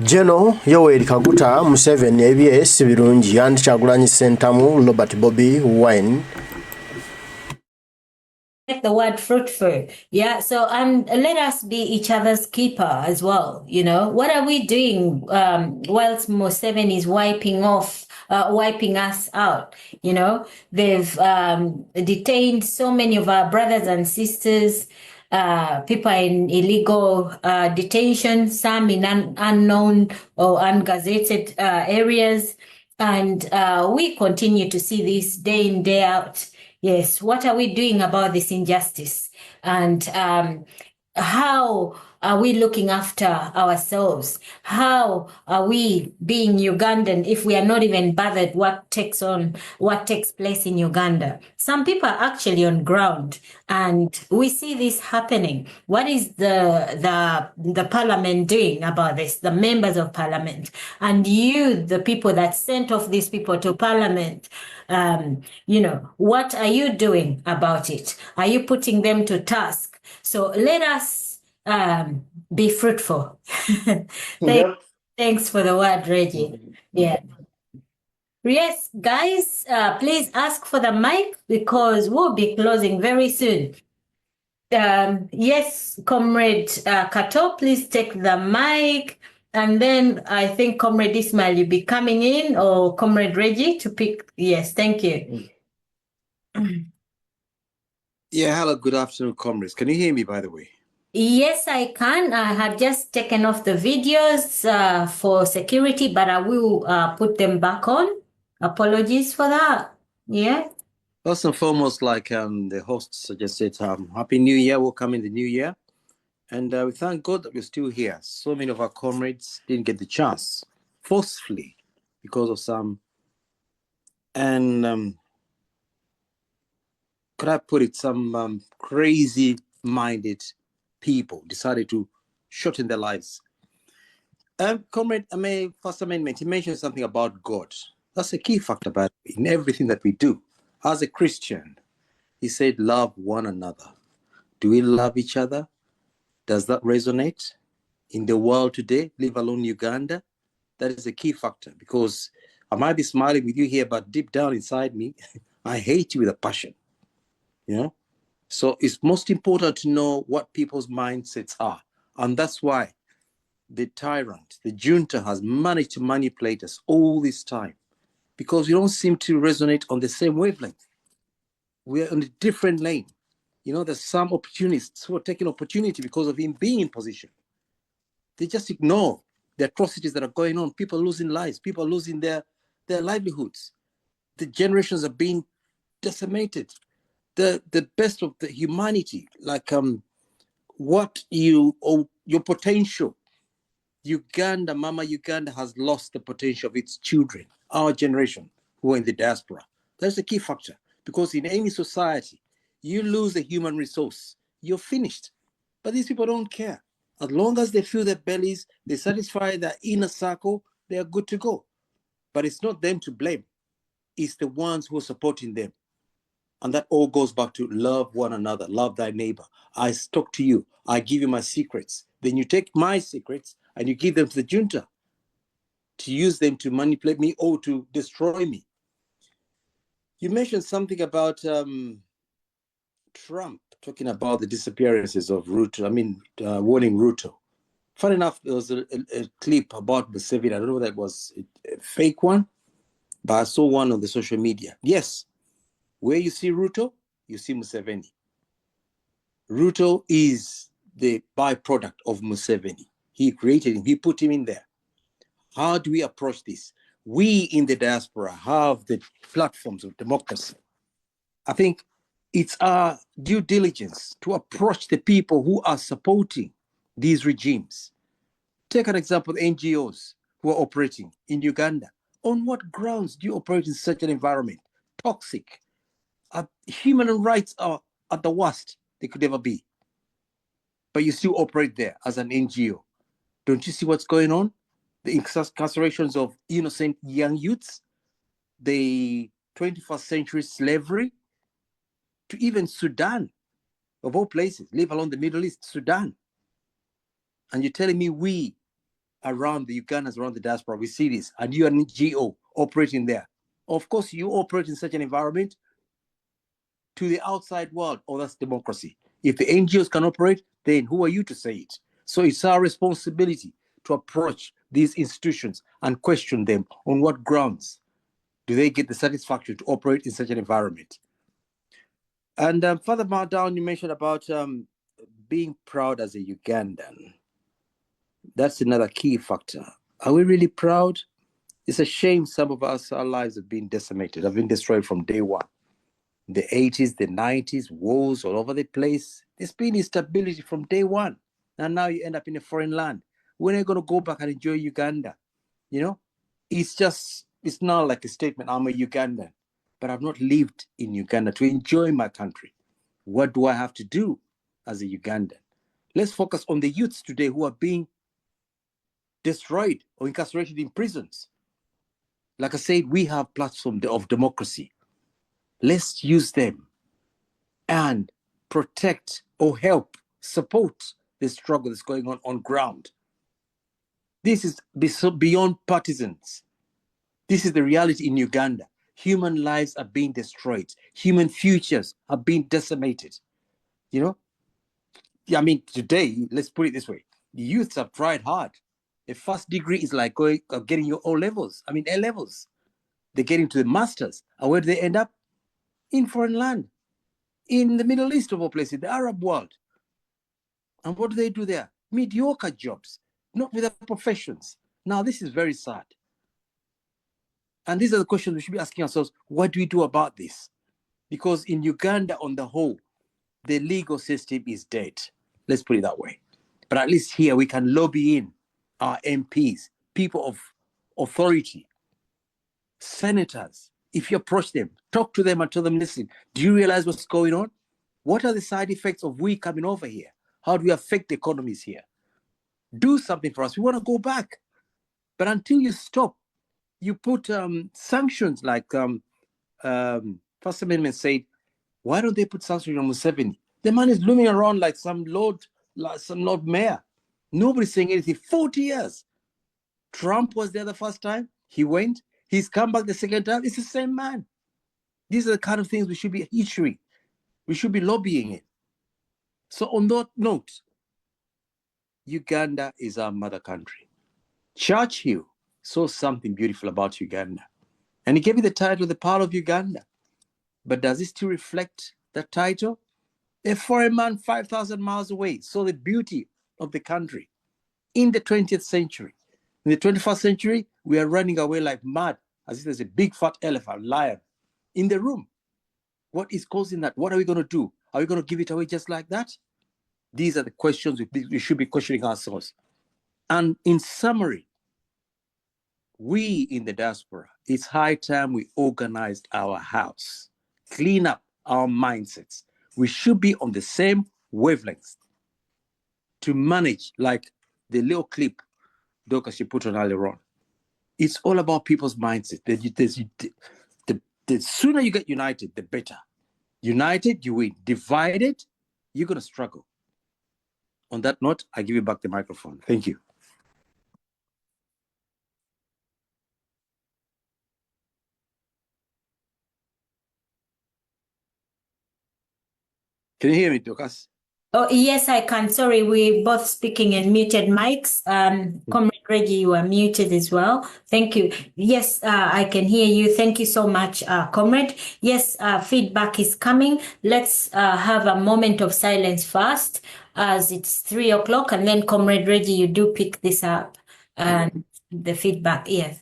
General Yoweri Kaguta Museveni ABS birungi and Kyagulanyi Ssentamu Robert Bobi Wine. The word fruitful, yeah. So let us be each other's keeper as well. You know, what are we doing whilst Museveni is wiping us out? You know, they've detained so many of our brothers and sisters. People are in illegal detention, some in unknown or ungazetted areas, and we continue to see this day in, day out. Yes, what are we doing about this injustice? And how are we looking after ourselves? How are we being Ugandan if we are not even bothered what takes place in Uganda? Some people are actually on ground, and we see this happening. What is the parliament doing about this? The members of parliament and you, the people that sent off these people to parliament. You know, what are you doing about it? Are you putting them to task? So let us be fruitful. Thanks for the word, Reggie. Yeah. Yes, guys, please ask for the mic because we'll be closing very soon. Yes, Comrade Kato, please take the mic. And then I think Comrade Ismail, you'll be coming in, or Comrade Reggie to pick. Yes, thank you. Yeah, hello, good afternoon, comrades. Can you hear me, by the way? Yes, I can. I had just taken off the videos for security, but I will put them back on. Apologies for that. Yeah. First and foremost, like the host suggested, Happy New Year. Welcome in the new year. And we thank God that we're still here. So many of our comrades didn't get the chance, forcefully, because of some, and could I put it, some crazy-minded people decided to shorten their lives. Comrade, First Amendment, he mentioned something about God. That's a key factor about it, in everything that we do. As a Christian, he said, love one another. Do we love each other? Does that resonate in the world today, leave alone Uganda? That is a key factor, because I might be smiling with you here, but deep down inside me, I hate you with a passion. You know? So it's most important to know what people's mindsets are. And that's why the tyrant, the junta, has managed to manipulate us all this time, because we don't seem to resonate on the same wavelength. We're on a different lane. You know, there's some opportunists who are taking opportunity because of him being in position. They just ignore the atrocities that are going on. People losing lives, people losing their livelihoods. The generations are being decimated. The best of the humanity, like your potential. Uganda, Mama Uganda has lost the potential of its children, our generation, who are in the diaspora. That's a key factor, because in any society, you lose a human resource, you're finished. But these people don't care. As long as they fill their bellies, they satisfy their inner circle, they are good to go. But it's not them to blame. It's the ones who are supporting them. And that all goes back to love one another, love thy neighbor. I talk to you, I give you my secrets. Then you take my secrets and you give them to the junta to use them to manipulate me or to destroy me. You mentioned something about Trump talking about the disappearances of Ruto, warning Ruto. Fun enough, there was a clip about Museveni. I don't know whether it was a fake one, but I saw one on the social media. Yes, where you see Ruto, you see Museveni. Ruto is the byproduct of Museveni. He created him, he put him in there. How do we approach this? We in the diaspora have the platforms of democracy. I think it's our due diligence to approach the people who are supporting these regimes. Take an example of NGOs who are operating in Uganda. On what grounds do you operate in such an environment? Toxic. Human rights are at the worst they could ever be. But you still operate there as an NGO. Don't you see what's going on? The incarcerations of innocent young youths, the 21st century slavery, to even Sudan, of all places, leave alone the Middle East, Sudan. And you're telling me we, around the Ugandans, around the diaspora, we see this, and you are an NGO operating there. Of course, you operate in such an environment to the outside world. Oh, that's democracy. If the NGOs can operate, then who are you to say it? So it's our responsibility to approach these institutions and question them on what grounds do they get the satisfaction to operate in such an environment. And further down, you mentioned about being proud as a Ugandan. That's another key factor. Are we really proud? It's a shame some of us, our lives have been decimated, have been destroyed from day one. The 80s, the 90s, wars all over the place. There's been instability from day one. And now you end up in a foreign land. When are you going to go back and enjoy Uganda? You know, it's not like a statement, I'm a Ugandan, but I've not lived in Uganda to enjoy my country. What do I have to do as a Ugandan? Let's focus on the youths today who are being destroyed or incarcerated in prisons. Like I said, we have platform of democracy. Let's use them and protect or help support the struggle that's going on ground. This is beyond partisans. This is the reality in Uganda. Human lives are being destroyed. Human futures are being decimated. You know, I mean, today, let's put it this way. The youths have tried hard. A first degree is like getting your O levels. I mean, A levels. They get into the masters. And where do they end up? In foreign land. In the Middle East of all places, the Arab world. And what do they do there? Mediocre jobs, not with their professions. Now, this is very sad. And these are the questions we should be asking ourselves. What do we do about this? Because in Uganda, on the whole, the legal system is dead. Let's put it that way. But at least here we can lobby in our MPs, people of authority, senators. If you approach them, talk to them and tell them, listen, do you realize what's going on? What are the side effects of we coming over here? How do we affect the economies here? Do something for us. We want to go back. But until you stop, you put sanctions like First Amendment said, why don't they put sanctions on Museveni? The man is looming around like some Lord Mayor. Nobody's saying anything. 40 years. Trump was there the first time. He went. He's come back the second time. It's the same man. These are the kind of things we should be issuing. We should be lobbying it. So on that note, Uganda is our mother country. Churchill saw something beautiful about Uganda. And he gave it the title, The Pearl of Uganda. But does it still reflect that title? A foreign man 5,000 miles away saw the beauty of the country in the 20th century. In the 21st century, we are running away like mad, as if there's a big fat elephant, lion, in the room. What is causing that? What are we going to do? Are we going to give it away just like that? These are the questions we should be questioning ourselves. And in summary, we in the diaspora, it's high time we organized our house, clean up our mindsets. We should be on the same wavelengths to manage, like the little clip Dorcas you put on earlier on. It's all about people's mindset. The sooner you get united, the better. United, you win. Divided, you're going to struggle. On that note, I give you back the microphone. Thank you. Can you hear me, Dorcas? Oh, yes, I can. Sorry, we both speaking in muted mics. Comrade Reggie, you are muted as well. Thank you. Yes, I can hear you. Thank you so much, Comrade. Yes, feedback is coming. Let's have a moment of silence first, as it's 3 o'clock, and then Comrade Reggie, you do pick this up and the feedback. Yes.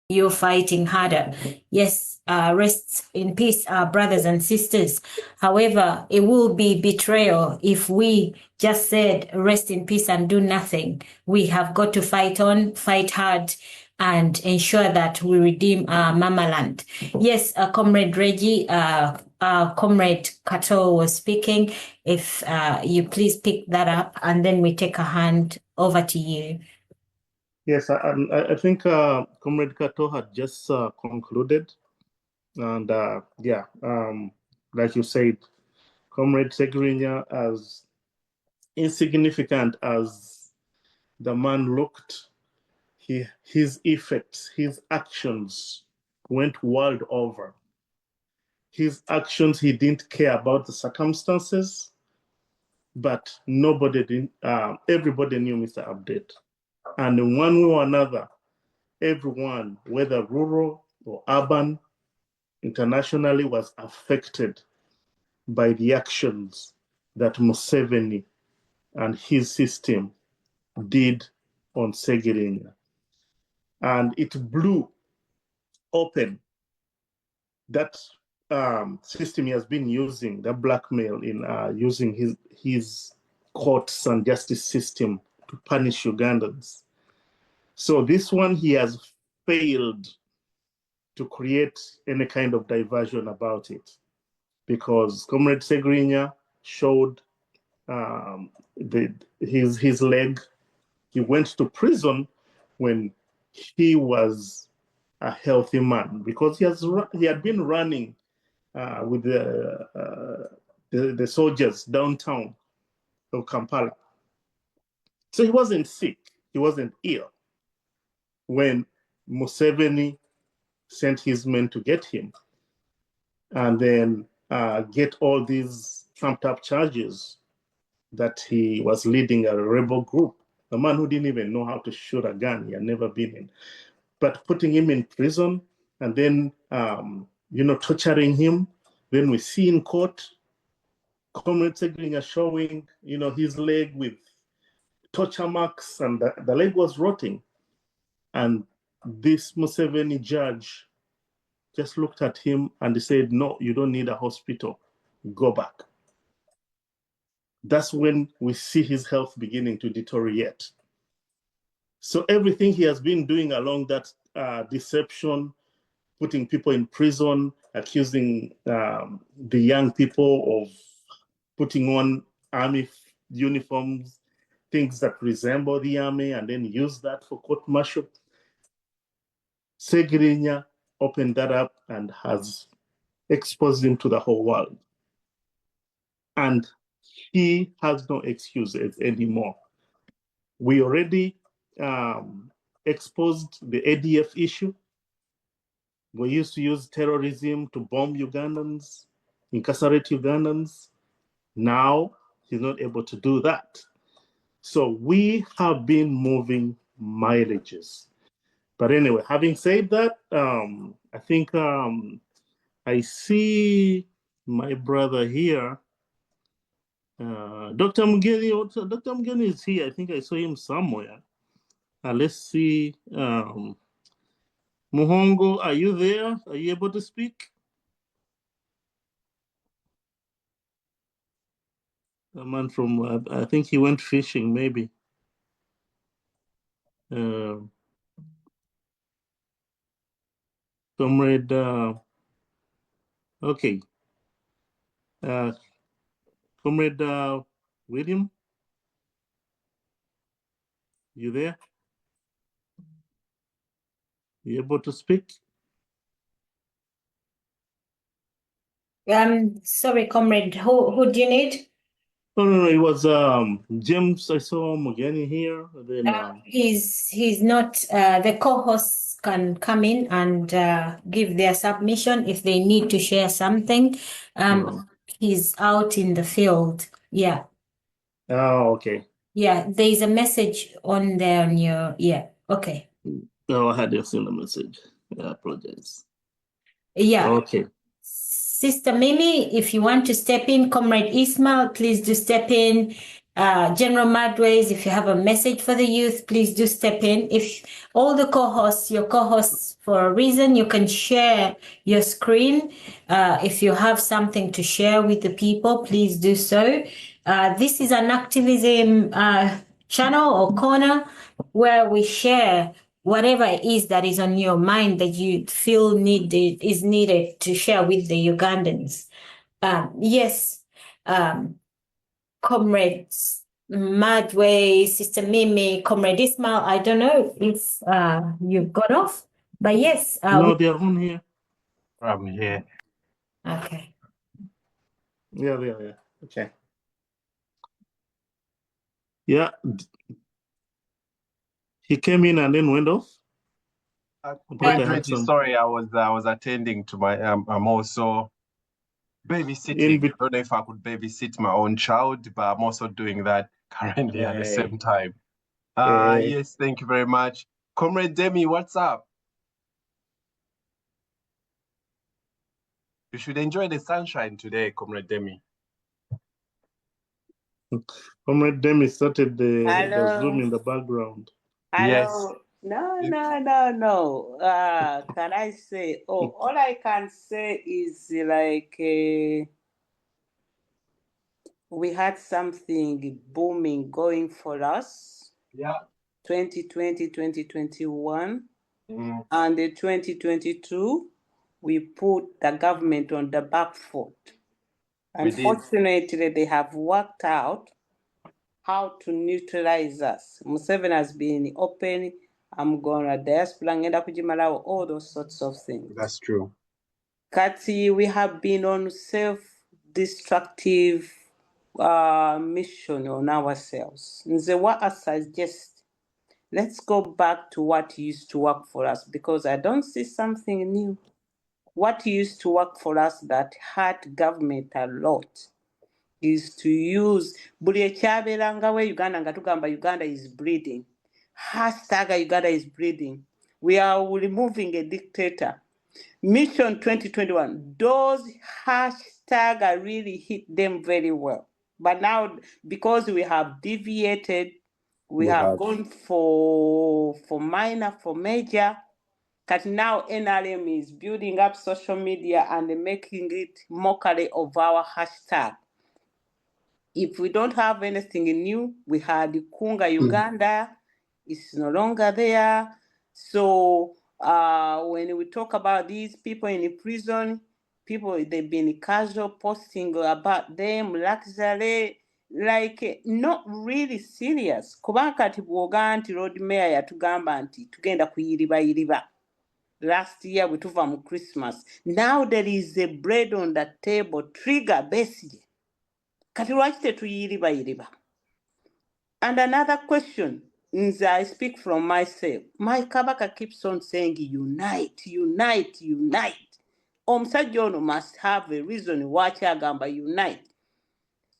you're fighting harder. Yes, rest in peace, our brothers and sisters. However, it will be betrayal if we just said rest in peace and do nothing. We have got to fight on, fight hard, and ensure that we redeem our mama land. Yes, Comrade Reggie, Comrade Kato was speaking. If you please pick that up, and then we take a hand over to you. Yes, I think Comrade Kato had just concluded. And like you said, Comrade Segrinya, as insignificant as the man looked, his effects, his actions went world over. His actions, he didn't care about the circumstances, but everybody knew Mr. Update. And in one way or another, everyone, whether rural or urban, internationally, was affected by the actions that Museveni and his system did on Segirinya. And it blew open that system he has been using, that blackmail in using his courts and justice system to punish Ugandans. So this one, he has failed to create any kind of diversion about it, because Comrade Segrinya showed his leg. He went to prison when he was a healthy man, because he had been running with the soldiers downtown of Kampala. So he wasn't sick, he wasn't ill when Museveni sent his men to get him, and then get all these trumped up charges that he was leading a rebel group. A man who didn't even know how to shoot a gun, he had never been in. But putting him in prison and then, torturing him. Then we see in court, Comrade Segrinya showing, his leg with torture marks, and the leg was rotting. And this Museveni judge just looked at him and he said, no, you don't need a hospital, go back. That's when we see his health beginning to deteriorate. So everything he has been doing along that deception, putting people in prison, accusing the young people of putting on army uniforms, things that resemble the army, and then use that for court-martial. Segrinya opened that up and has exposed him to the whole world. And he has no excuses anymore. We already exposed the ADF issue. We used to use terrorism to bomb Ugandans, incarcerate Ugandans. Now he's not able to do that. So we have been moving mileages. But anyway, having said that, I think I see my brother here. Dr. Mugeni is here. I think I saw him somewhere. Let's see. Muhongo, are you there? Are you able to speak? A man from, I think he went fishing, maybe. Comrade, okay. Comrade William, you there? You able to speak? Sorry, Comrade, who do you need? No, it was James. I saw him again here. Then he's not. The co-hosts can come in and give their submission if they need to share something. He's out in the field. Yeah. Oh, okay. Yeah, there's a message on there on your. Yeah. Okay. No, I hadn't seen the message. I apologize. Yeah. Okay. Sister Mimi, if you want to step in, Comrade Ismail, please do step in. General Madways, if you have a message for the youth, please do step in. If all the co-hosts, your co-hosts for a reason, you can share your screen. If you have something to share with the people, please do so. This is an activism channel or corner where we share whatever it is that is on your mind that you feel is needed to share with the Ugandans. Yes. Comrades Madway, Sister Mimi, Comrade Ismail, I don't know if you've got off, but yes. No, they are on here. I'm here. Okay. Yeah. Okay. Yeah. He came in and then went off. Sorry, I was attending to my. I'm also babysitting. I don't know if I could babysit my own child, but I'm also doing that currently at the same time. Yes, thank you very much. Comrade Demi, what's up? You should enjoy the sunshine today, Comrade Demi. Comrade Demi started the Zoom in the background. Hello. Yes. No. Can I say? All I can say is like we had something booming going for us. Yeah. 2020, 2021, and the 2022, we put the government on the back foot. Unfortunately, they have worked out how to neutralize us. Museveni has been open. I'm gonna diaspora ngenda kujimalawo, all those sorts of things. That's true. Kati, we have been on self-destructive mission on ourselves. Nze what I suggest, let's go back to what used to work for us, because I don't see something new. What used to work for us that hurt government a lot is to use buli ekyabeerangawo Uganda nga tugamba Uganda is bleeding. Hashtag Uganda is bleeding. We are removing a dictator. Mission 2021, those hashtags really hit them very well. But now, because we have deviated, we have gone for minor, for major, because now NRM is building up social media and making it mockery of our hashtag. If we don't have anything new, we had Kunga Uganda, it's no longer there. So when we talk about these people in prison, they've been casual posting about them, luxury, like not really serious. Kubanga kati bwoga nti road mayor yatugamba nti tugenda kuyiriba. Last year we took from Christmas. Now there is a bread on the table, trigger basically. Kati lwaki tetuyiriba. And another question, I speak from myself. My Kabaka keeps on saying unite. Omusajja ono must have a reason why agamba unite.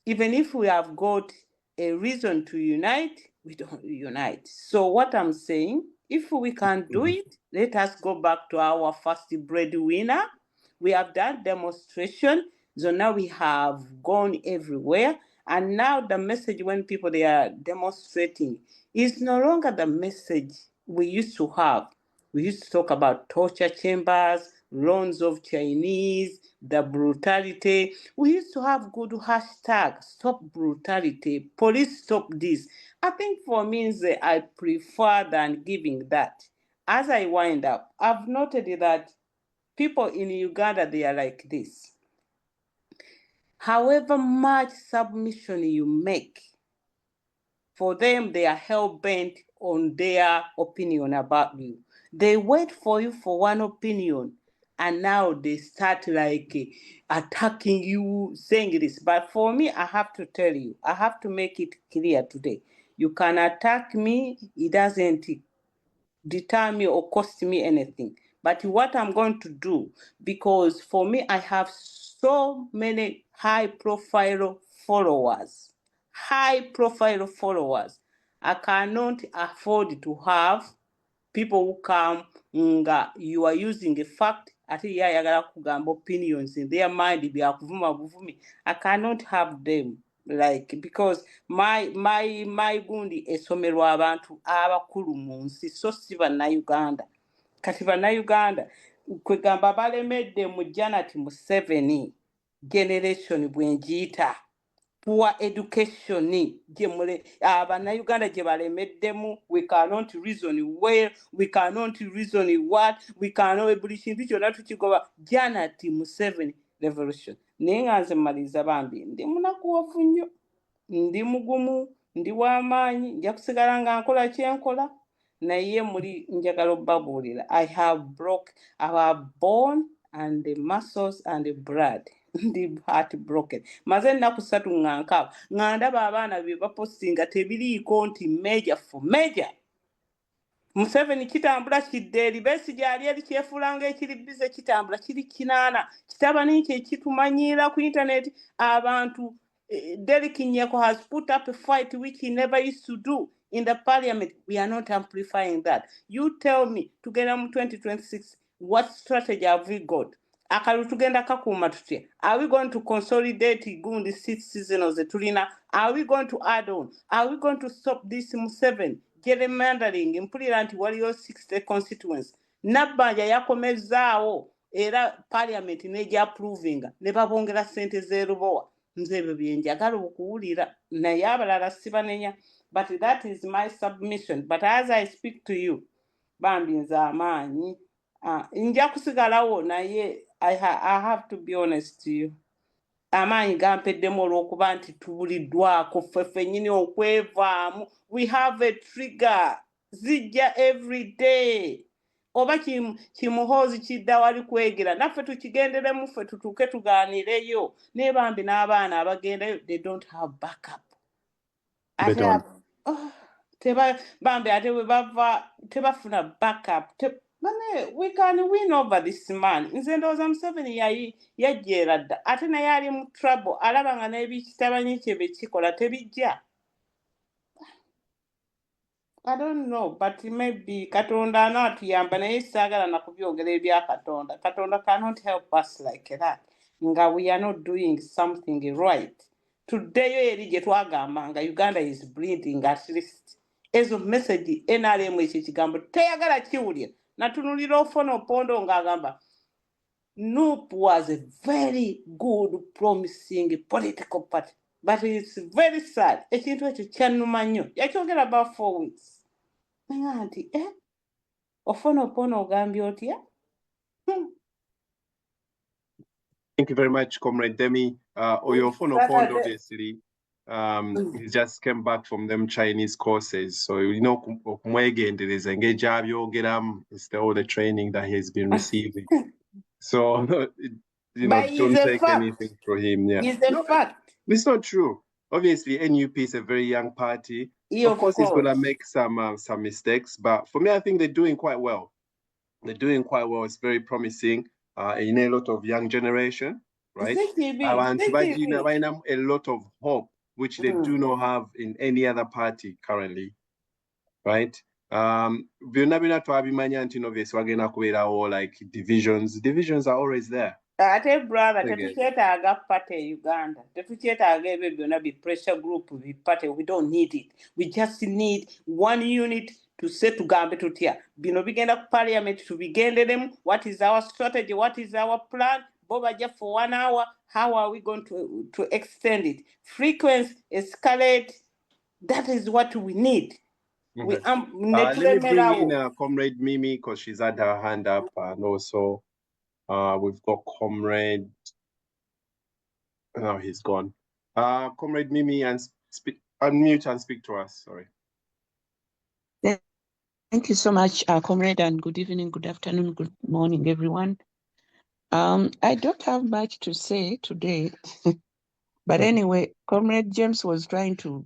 Even if we have got a reason to unite, we don't unite. So what I'm saying, if we can do it, let us go back to our first breadwinner. We have done demonstration, so now we have gone everywhere. And now the message when people they are demonstrating is no longer the message we used to have. We used to talk about torture chambers, loans of Chinese, the brutality. We used to have good hashtags, stop brutality, police stop this. I think for me, I prefer than giving that. As I wind up, I've noted that people in Uganda, they are like this. However much submission you make, for them, they are hell-bent on their opinion about you. They wait for you for one opinion, and now they start like attacking you, saying this. But for me, I have to tell you, I have to make it clear today. You can attack me, it doesn't deter me or cost me anything. But what I'm going to do, because for me, I have so many high-profile followers. High-profile followers. I cannot afford to have people who come, you are using a fact, ati yayagala kugamba opinions in their mind, I cannot have them. like because my gundi esomerwa abantu abakulu mu nsi so si bannayuganda kati bannayuganda kwegamba balemedde mu Janet Museveni generation bwenjiyita poor education bannayuganda gye balemeddemu. We cannot reason well, we cannot reason what, we cannot buli kintu kyonna tukigoba Janet Museveni revolution. Naye nga nze mmaliriza bambi ndi munakuwavu nnyo, ndi mugumu, ndi w'amaanyi, nja kusigala nga nkola kyenkola naye muli njagala obbabuulira I have bone and the muscles and the blood. Ndi heartbroken. Maze ennaku 3 nga nkaba nga ndaba abaana bye bapostinga tebiriiko nti major for major. Museveni kitambula kidde eri Besigye ali eri kyefuulanga ekiri bize kitambula kiri kinaana kitabani kye kitumanyiira ku internet abantu. Derek Nyeko has put up a fight which he never used to do in the parliament. We are not amplifying that. You tell me to get on 2026 what strategy have we got? Tugenda kakuuma tutya? Are we going to consolidate gundi 6 seasons tulina? Are we going to add on? Are we going to stop this Museveni gerrymandering mpulira nti waliyo 60 constituents? Nabbanja yakomezzaawo era parliament neja approvinga ne babongera ssente z'erubowa. Nze ebyo bye njagala okuwulira naye abalala sibanenya. But that is my submission. But as I speak to you, bambi nze amaanyi nja kusigalawo naye I have to be honest to you. Amaanyi gampeddemu olw'okuba nti tubuliddwako ffe ffennyini okwevaamu. We have a trigger zijja every day. Oba kimuhoozi kidda wali kwegera naffe tukigenderemu ffe tutuuke tugaanireyo. Naye bambi n'abaana abagendayo they don't have backup. Bambi ate bwe bava tebafuna backup. We can win over this man. Nze ndowooza Museveni yajjeera dda ate naye ali mu trouble alaba nga n'ebikitabanyi kye bye kikola tebijja. I don't know, but maybe Katonda anaatuyamba naye saagala na kubyogera ebya Katonda. Katonda cannot help us like that. Nga we are not doing something right. Today eri gye twagambanga Uganda is bleeding at least. Ezo message NRM ekyo kigambo teyagala kiwulira. Natunulira Ofono Opondo ng'agamba NUP was a very good promising political party. But it's very sad. Ekintu ekyo kyannuma nnyo. Yakyogera about 4 weeks. Nga nti Ofono Opondo ogambye otya? Thank you very much, Comrade Demi. Ofono Opondo, obviously, he just came back from them Chinese courses. So, you know, it's all the training that he's been receiving. So, you know, don't take anything from him. Yeah. It's a fact. It's not true. Obviously, NUP is a very young party. Yeah, of course, it's going to make some mistakes. But for me, I think they're doing quite well. They're doing quite well. It's very promising. In a lot of young generation, right? A lot of hope, which they do not have in any other party currently, right? Like divisions are always there. Ate brother, tetukyetaaga party Uganda. Tetukyetaaga ebyo byonna bi pressure group bi party. We don't need it. We just need one unit to say tugambe tutya. Bino bigenda ku parliament tubigenderemu. What is our strategy? What is our plan? Bobaja for 1 hour. How are we going to extend it? Frequency, escalate. That is what we need. Let me bring in Comrade Mimi because she's had her hand up, and also we've got Comrade. Now he's gone. Comrade Mimi, and unmute and speak to us. Sorry. Thank you so much, Comrade, and good evening, good afternoon, good morning, everyone. I don't have much to say today, but anyway, Comrade James was trying to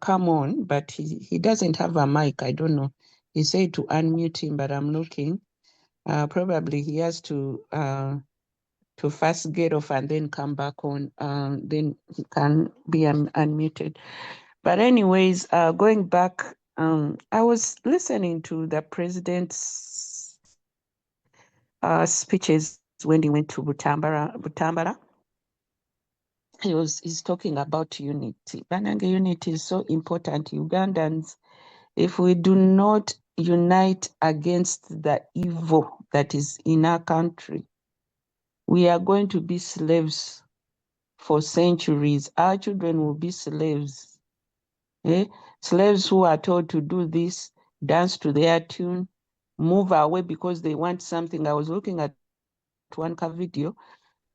come on, but he doesn't have a mic. I don't know. He said to unmute him, but I'm looking. Probably he has to first get off and then come back on. Then he can be unmuted. But anyways, going back, I was listening to the president's speeches when he went to Butambara. he's talking about unity. Banange, unity is so important. Ugandans, if we do not unite against the evil that is in our country, we are going to be slaves for centuries. Our children will be slaves. Slaves who are told to do this, dance to their tune, move away because they want something. I was looking at one video,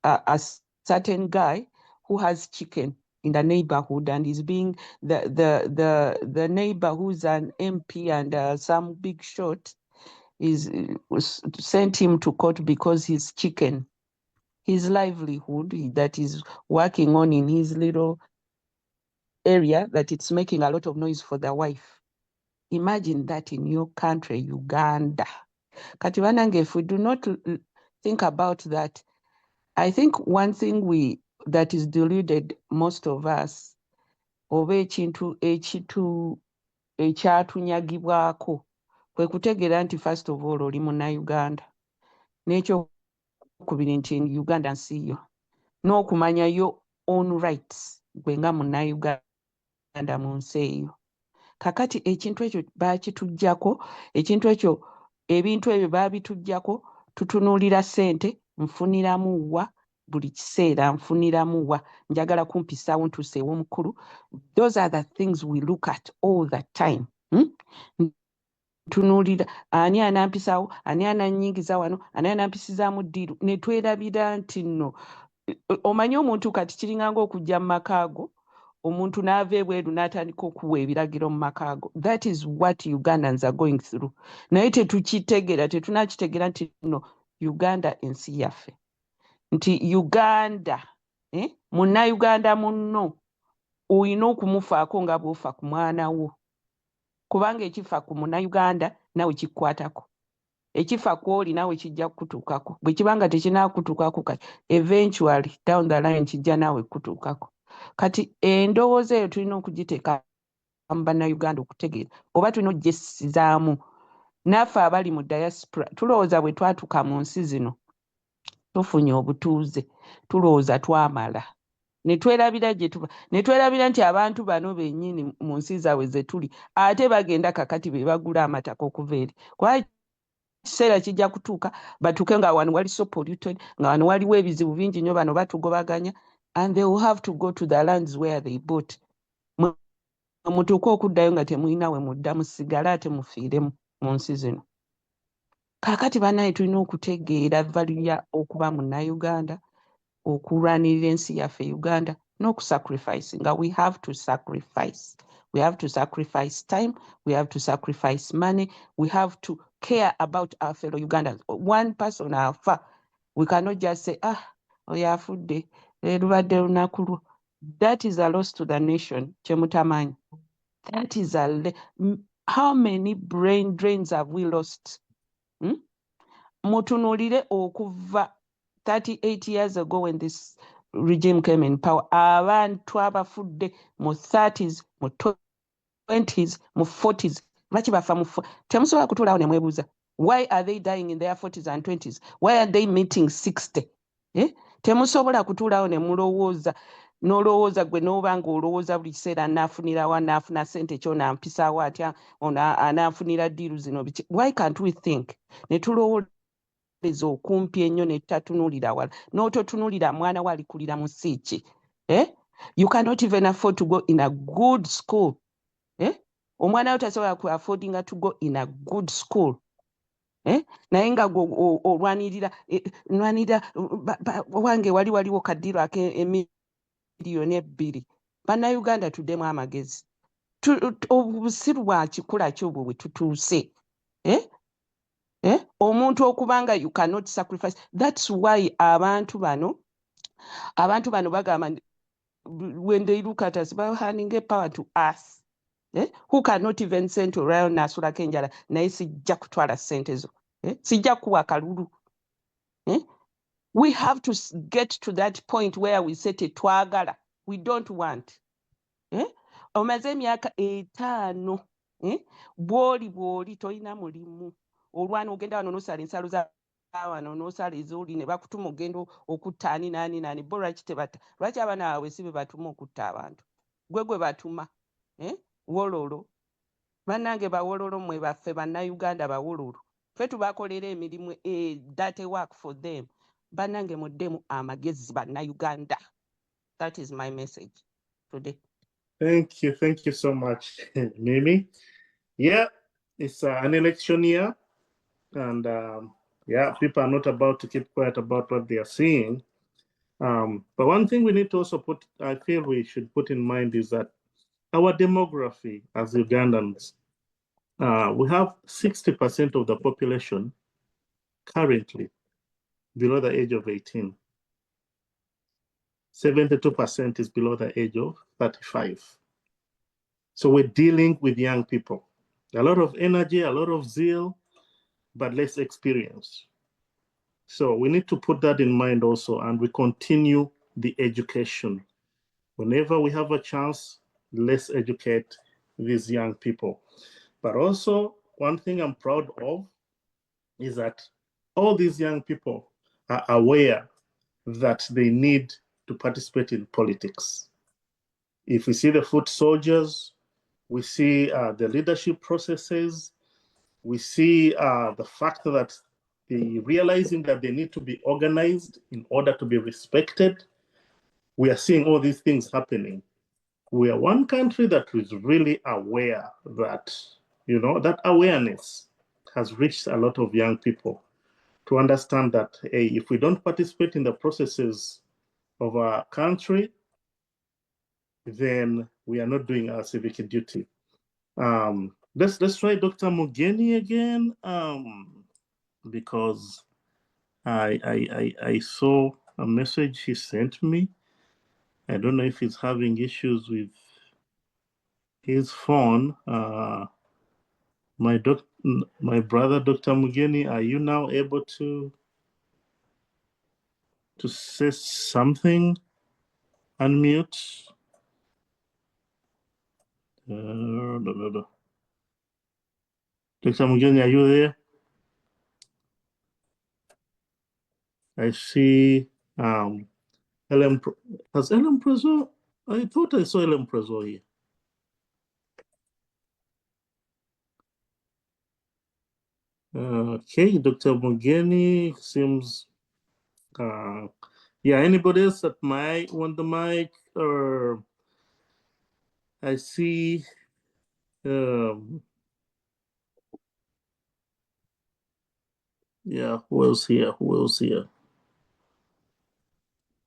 a certain guy who has chicken in the neighborhood, and is being the neighbor who's an MP and some big shot sent him to court because his chicken, his livelihood that is working on in his little area, that it's making a lot of noise for the wife. Imagine that in your country, Uganda. Katibanange, if we do not think about that, I think one thing that is deluded most of us, oba ekintu ekyatunyagibwako kwe kutegeera nti first of all oli Munnayuganda, n'ekyokubiri nti Uganda nsi yo, n'okumanya your own rights gwe nga Munnayuganda mu nsi eyo. Kakati ekintu ekyo baakituggyako, ebintu ebyo baabituggyako, tutunuulira ssente, nfuniramu wa buli kiseera, nfuniramu wa, njagala kumpisaawo ntuuse ew'omukulu. Those are the things we look at all the time. Tunuulira ani anampisaawo, ani ananyingiza wano, ani anampisizaamu ddiiru, ne twerabira nti nno omanyi omuntu kati kiringa ng'okujja mu makaago, omuntu n'ava ebweru n'atandika okuwa ebiragiro mu makaago. That is what Ugandans are going through. Naye tetukitegeera, tetunakitegeera nti no, Uganda ensi yaffe. Nti Uganda, Munnayuganda munno oyina okumufaako nga bw'ofa ku mwana wo. Kubanga ekifa ku Munnayuganda nawe kikukwatako. Ekifa ku oli nawe kijja kukutuukako. Bwe kibanga tekinaakutuukako kati, eventually down the line kijja nawe kutuukako. Kati endowooza eyo tulina okugiteeka mu Bannayuganda okutegeera, oba tulina ogyessizaamu. Naffe abali mu diaspora tulowooza bwe twatuuka mu nsi zino tufunye obutuuze, tulowooza twamala. Ne twerabira gye tuba, ne twerabira nti abantu bano bennyini mu nsi zaabwe ze tuli ate bagenda kakati be bagula amataka okuva eri. Kuba kiseera kijja kutuuka batuuke nga wano wali so polluted, nga wano waliwo ebizibu bingi nnyo, bano batugobaganya, and they will have to go to the lands where they bought. Mutuuke okuddayo nga temulina we mudda, musigale ate mufiiremu mu nsi zino. Kaakati bannaye tulina okutegeera value ya okuba Munnayuganda, okulwanirira ensi yaffe Uganda, n'okusacrifice nga we have to sacrifice. We have to sacrifice time, we have to sacrifice money, we have to care about our fellow Ugandans. One person afa, we cannot just say, oyo afudde, lubadde lunaku lwo. That is a loss to the nation, kyemutamanyi. That is how many brain drains have we lost? Mutunuulire okuva 38 years ago when this regime came in power, abantu abafudde mu 30s, mu 20s, mu 40s, lwaki bafa mu temusobola kutuulawo ne mwebuuza, why are they dying in their 40s and 20s? Why are they meeting 60? Temusobola kutuulawo ne mulowooza, n'olowooza gwe n'oba ng'olowooza buli kiseera anaafunirawo, anaafuna ssente ky'onampisaawo atya, anaafunira ddiiru zino biki. Why can't we think? Ne tulowooza okumpi ennyo ne tutatunuulira wala, n'ototunuulira mwana we alikulira mu nsi ki. You cannot even afford to go in a good school. Omwana we tasobola ku affordinga to go in a good school. Naye nga olwanirira wange waliwo kaddiiro ak'emiliyoni 2. Bannayuganda tuddemu amagezi. Obusiru bwa kikula ki obwo bwe tutuuse? Omuntu okubanga you cannot sacrifice. That's why abantu bano bagamba, when they look at us, they're handing power to us. Who cannot even send to Ryan Nasulako enjala, naye sijja kutwala ssente zo. Sijja kuwa kalulu. We have to get to that point where we say tetwagala. We don't want. Omaze emyaka 5, bw'oli tolina mulimu. Olwana ogenda wano n'osala ensalo za wano n'osala ezooli ne bakutuma ogenda okutta ani naani bo lwaki tebata lwaki abaana baabwe si be batuma okutta abantu gwe batuma wololo bannange bawololo mmwe baffe bannayuganda bawololo ffe tubakolera emirimu that work for them bannange muddemu amagezi bannayuganda. That is my message today. Thank you so much, Mimi. Yeah, it's an election year, and yeah, people are not about to keep quiet about what they are seeing. But one thing we need to also I feel we should put in mind is that our demography as Ugandans, we have 60% of the population currently below the age of 18. 72% is below the age of 35. So we're dealing with young people. A lot of energy, a lot of zeal, but less experience. So we need to put that in mind also, and we continue the education. Whenever we have a chance, let's educate these young people. But also, one thing I'm proud of is that all these young people are aware that they need to participate in politics. If we see the foot soldiers, we see the leadership processes, we see the fact that they realizing that they need to be organized in order to be respected. We are seeing all these things happening. We are one country that is really aware that, that awareness has reached a lot of young people to understand that, hey, if we don't participate in the processes of our country, then we are not doing our civic duty. Let's try Dr. Mugeni again, because I saw a message he sent me. I don't know if he's having issues with his phone. My brother, Dr. Mugeni, are you now able to say something? Unmute. Dr. Mugeni, are you there? I see has Ellen Prezo? I thought I saw Ellen Prezo here. Okay, Dr. Mugeni seems, yeah, anybody else that might want the mic? Or I see, yeah, who else here?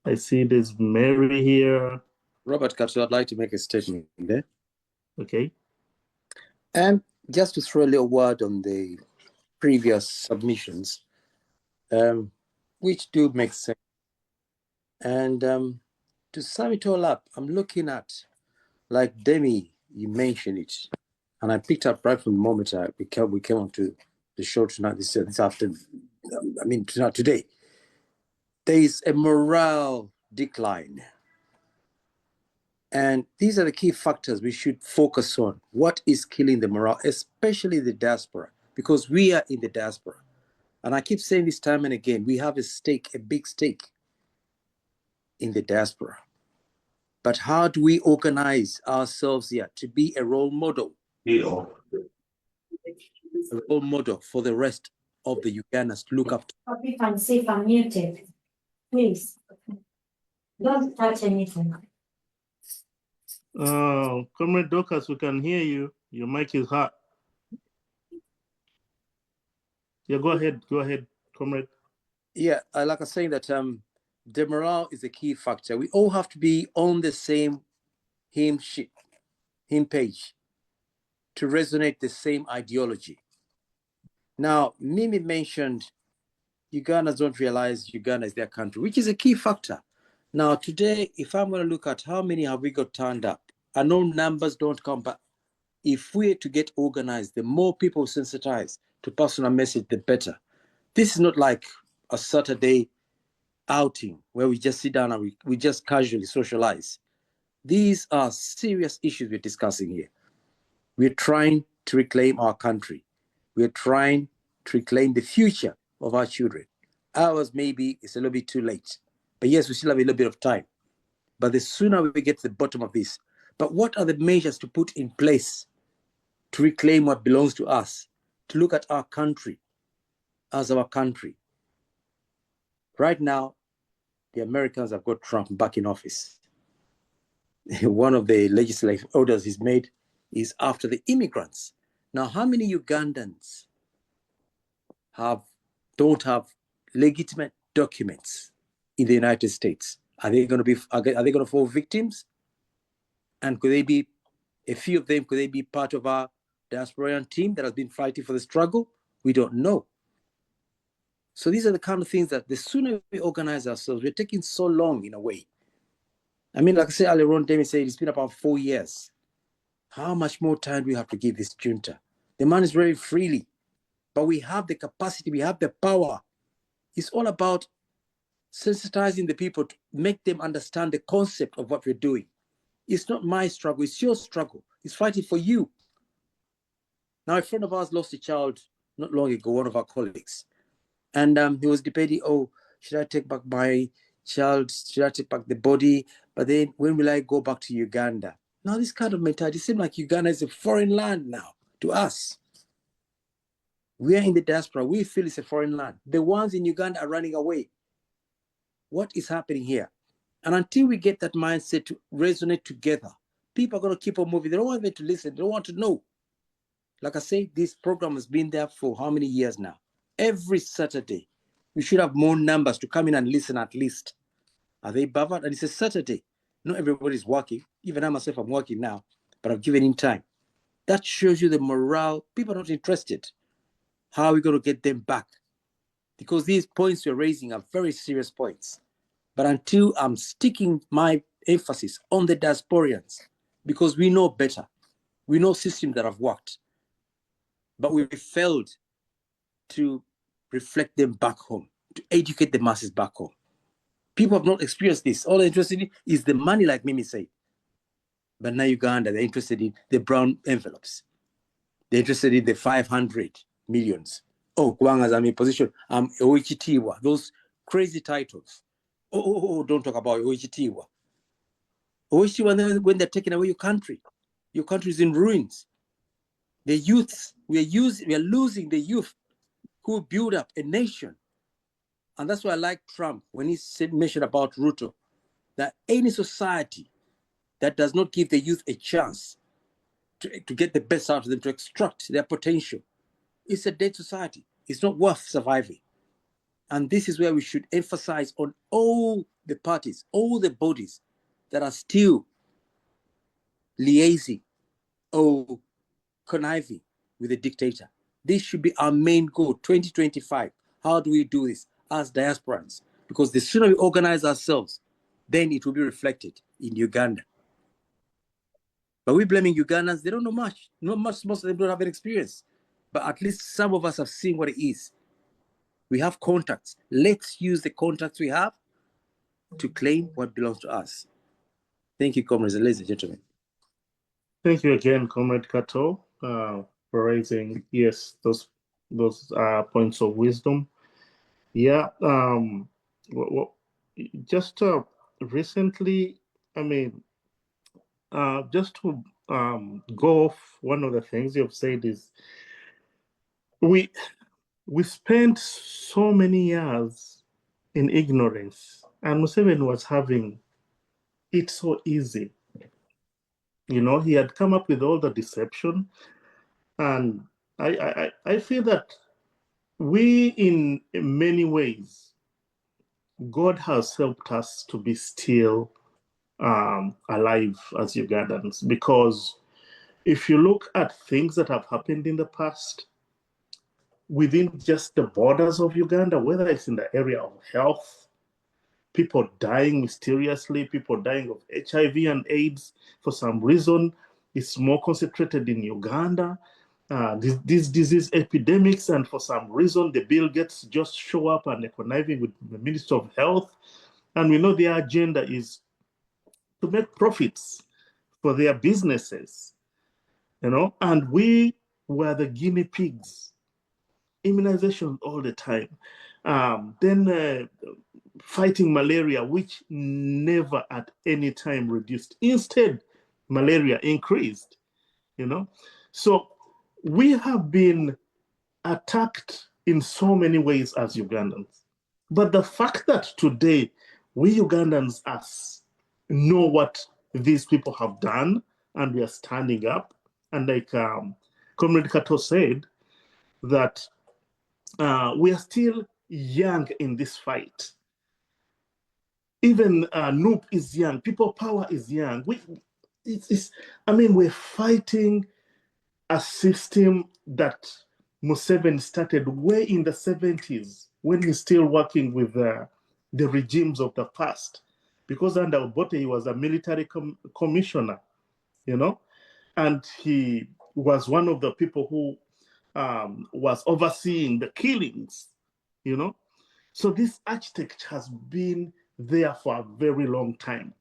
I see there's Mary here. Robert Katsu, I'd like to make a statement there. Okay. And just to throw a little word on the previous submissions, which do make sense. And to sum it all up, I'm looking at, like Demi, you mentioned it, and I picked up right from the moment we came onto the show tonight, this afternoon, today. There is a morale decline. And these are the key factors we should focus on. What is killing the morale, especially the diaspora, because we are in the diaspora. And I keep saying this time and again, we have a big stake in the diaspora. But how do we organize ourselves here to be a role model? A role model for the rest of the Ugandans to look up to. You can see if I'm muted. Please. Don't touch anything. Comrade Dorcas, we can hear you. Your mic is hot. Yeah, go ahead, Comrade. Yeah, like I was saying that the morale is a key factor. We all have to be on the same hymn page to resonate the same ideology. Now, Mimi mentioned Ugandans don't realize Uganda is their country, which is a key factor. Now, today, if I'm going to look at how many have we got turned up, I know numbers don't come, but if we're to get organized, the more people sensitized to personal message, the better. This is not like a Saturday outing where we just sit down and we just casually socialize. These are serious issues we're discussing here. We're trying to reclaim our country. We're trying to reclaim the future of our children. Ours maybe it's a little bit too late. But yes, we still have a little bit of time. But the sooner we get to the bottom of this, but what are the measures to put in place to reclaim what belongs to us, to look at our country as our country? Right now, the Americans have got Trump back in office. One of the legislative orders he's made is after the immigrants. Now, how many Ugandans don't have legitimate documents in the United States? Are they going to fall victims? And could they be, a few of them, could they be part of our diasporan team that has been fighting for the struggle? We don't know. So these are the kind of things that the sooner we organize ourselves, we're taking so long in a way. I mean, like I said earlier on, Demi said it's been about 4 years. How much more time do we have to give this junta? The man is very freely, but we have the capacity, we have the power. It's all about sensitizing the people to make them understand the concept of what we're doing. It's not my struggle, it's your struggle. It's fighting for you. Now, a friend of ours lost a child not long ago, one of our colleagues. And he was debating, oh, should I take back my child? Should I take back the body? But then when will I go back to Uganda? Now, this kind of mentality, it seems like Uganda is a foreign land now to us. We are in the diaspora. We feel it's a foreign land. The ones in Uganda are running away. What is happening here? And until we get that mindset to resonate together, people are going to keep on moving. They don't want them to listen. They don't want to know. Like I say, this program has been there for how many years now? Every Saturday, we should have more numbers to come in and listen at least. Are they bothered? And it's a Saturday. Not everybody's working. Even I myself, I'm working now, but I've given him time. That shows you the morale. People are not interested. How are we going to get them back? Because these points you're raising are very serious points. But until I'm sticking my emphasis on the diasporians, because we know better, we know systems that have worked, but we failed to reflect them back home, to educate the masses back home. People have not experienced this. All they're interested in is the money, like Mimi said. But now Uganda, they're interested in the brown envelopes. They're interested in the 500 millions. Oh, Kwanga's I'm in position. Oichitiwa, those crazy titles. Oh, don't talk about Oichitiwa. Oichitiwa, when they're taking away your country is in ruins. The youths, we are losing the youth who build up a nation. And that's why I like Trump when he mentioned about Ruto, that any society that does not give the youth a chance to get the best out of them, to extract their potential, it's a dead society. It's not worth surviving. And this is where we should emphasize on all the parties, all the bodies that are still liaising or conniving with the dictator. This should be our main goal, 2025. How do we do this as diasporans? Because the sooner we organize ourselves, then it will be reflected in Uganda. But we're blaming Ugandans. They don't know much. Not much. Most of them don't have an experience. But at least some of us have seen what it is. We have contacts. Let's use the contacts we have to claim what belongs to us. Thank you, comrades and ladies and gentlemen. Thank you again, Comrade Kato, for raising, yes, those points of wisdom. Yeah, just recently, I mean, just to go off, one of the things you've said is we spent so many years in ignorance, and Museveni was having it so easy. You know, he had come up with all the deception, and I feel that we, in many ways, God has helped us to be still alive as Ugandans, because if you look at things that have happened in the past within just the borders of Uganda, whether it's in the area of health, people dying mysteriously, people dying of HIV and AIDS for some reason, it's more concentrated in Uganda. These disease epidemics, and for some reason, the Bill Gates just show up and they're conniving with the Minister of Health. And we know their agenda is to make profits for their businesses, you know, and we were the guinea pigs. Immunization all the time. Then fighting malaria, which never at any time reduced. Instead, malaria increased, you know. So we have been attacked in so many ways as Ugandans. But the fact that today we Ugandans know what these people have done and we are standing up, and like Comrade Kato said, that we are still young in this fight. Even Noop is young, People Power is young. We're fighting a system that Museveni started way in the 70s when he's still working with the regimes of the past. Because under Obote, he was a military commissioner, you know, and he was one of the people who was overseeing the killings, you know. So this architect has been there for a very long time.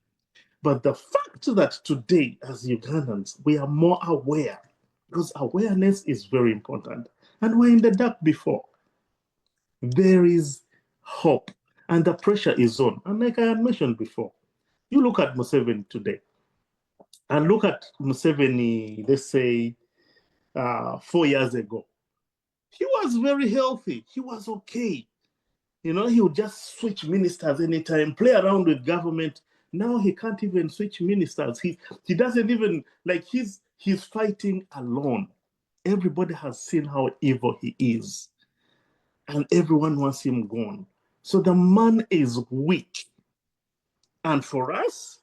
But the fact that today, as Ugandans, we are more aware, because awareness is very important. And we're in the dark before. There is hope, and the pressure is on. And like I had mentioned before, you look at Museveni today, and look at Museveni, let's say, 4 years ago. He was very healthy. He was okay. You know, he would just switch ministers anytime, play around with government. Now he can't even switch ministers. He doesn't even, like, he's fighting alone. Everybody has seen how evil he is. And everyone wants him gone. So the man is weak. And for us,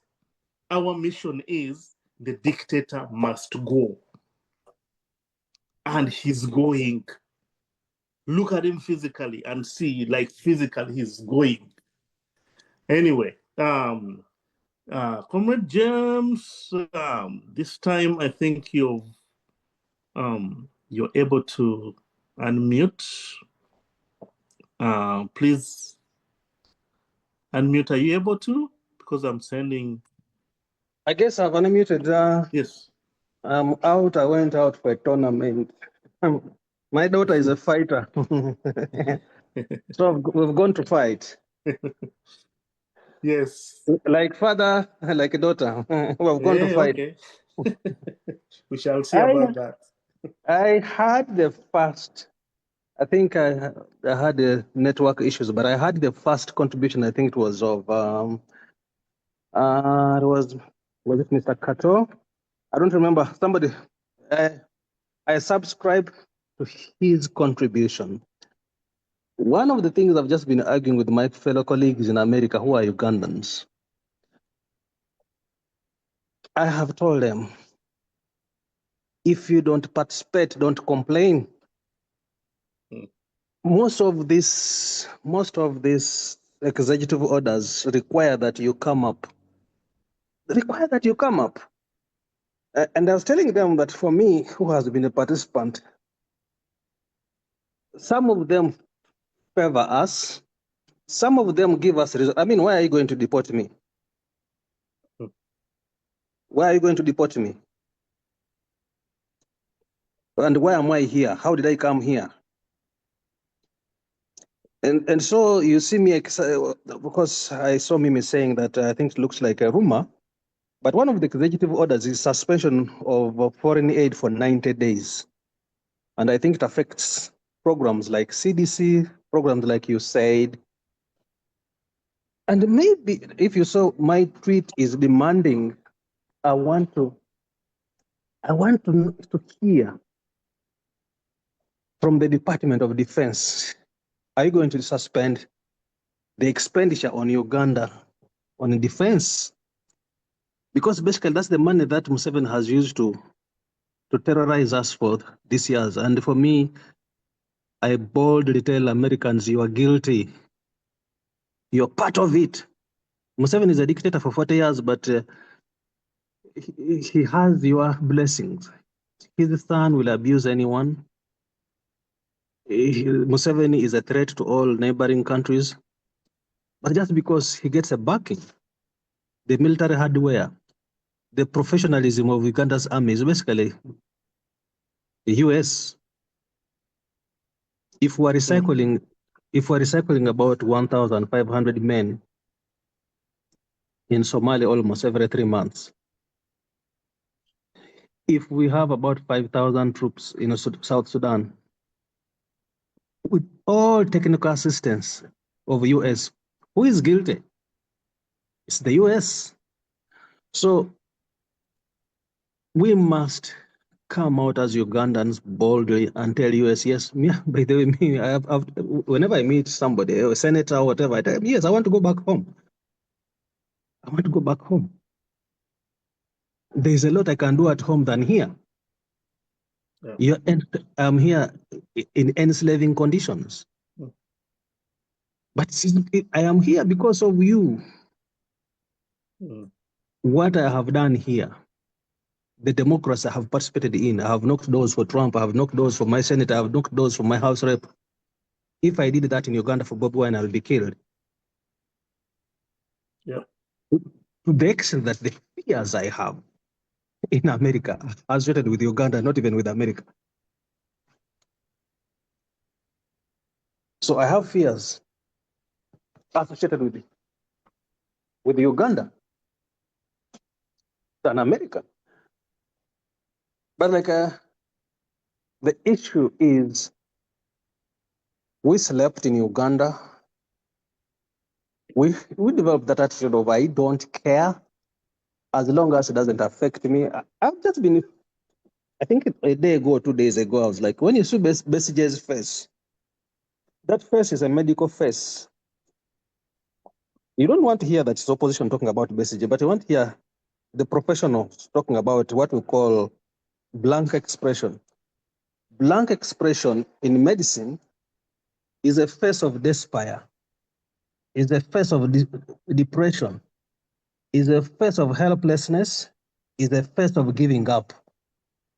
our mission is the dictator must go. And he's going. Look at him physically and see, like, physically he's going. Anyway, Comrade James, this time I think you're able to unmute. Please unmute. Are you able to? Because I'm sending. I guess I've unmuted. Yes. I'm out. I went out for a tournament. My daughter is a fighter. So we've gone to fight. Yes. Like father, like a daughter. We've gone to fight. Okay. We shall see about that. I had the first, I think I had the network issues, but I had the first contribution. I think it was of, was it Mr. Kato? I don't remember. Somebody, I subscribed to his contribution. One of the things I've just been arguing with my fellow colleagues in America who are Ugandans, I have told them, if you don't participate, don't complain. Most of these executive orders require that you come up. And I was telling them that for me, who has been a participant, some of them favor us, some of them give us results. I mean, why are you going to deport me? Why are you going to deport me? And why am I here? How did I come here? And so you see me, because I saw Mimi saying that I think it looks like a rumor, but one of the executive orders is suspension of foreign aid for 90 days. And I think it affects programs like CDC, programs like you said. And maybe if you saw my tweet is demanding, I want to hear from the Department of Defense, are you going to suspend the expenditure on Uganda on defense? Because basically that's the money that Museveni has used to terrorize us for these years. And for me, I boldly tell Americans, you are guilty. You're part of it. Museveni is a dictator for 40 years, but he has your blessings. His son will abuse anyone. Museveni is a threat to all neighboring countries. But just because he gets a backing, the military hardware, the professionalism of Uganda's army is basically the US. If we're recycling if we're recycling about 1,500 men in Somalia almost every 3 months, if we have about 5,000 troops in South Sudan, with all technical assistance of US, who is guilty? It's the US. So we must come out as Ugandans boldly and tell US, yes, me, by the way, me, whenever I meet somebody, a senator or whatever, I tell them, yes, I want to go back home. I want to go back home. There's a lot I can do at home than here. Yeah. I'm here in enslaving conditions. But I am here because of you. What I have done here, the democracy I have participated in, I have knocked doors for Trump, I have knocked doors for my senator, I have knocked doors for my House rep. If I did that in Uganda for Bobi Wine, I would be killed. Yeah. To the extent that the fears I have in America are associated with Uganda, not even with America. So I have fears associated with Uganda than America. But like the issue is, we slept in Uganda. We developed that attitude of I don't care as long as it doesn't affect me. I've just been, I think a day ago, 2 days ago, I was like, when you see Besige's face, that face is a medical face. You don't want to hear that it's opposition talking about Besige, but you want to hear the professionals talking about what we call blank expression. Blank expression in medicine is a face of despair, is a face of depression, is a face of helplessness, is a face of giving up,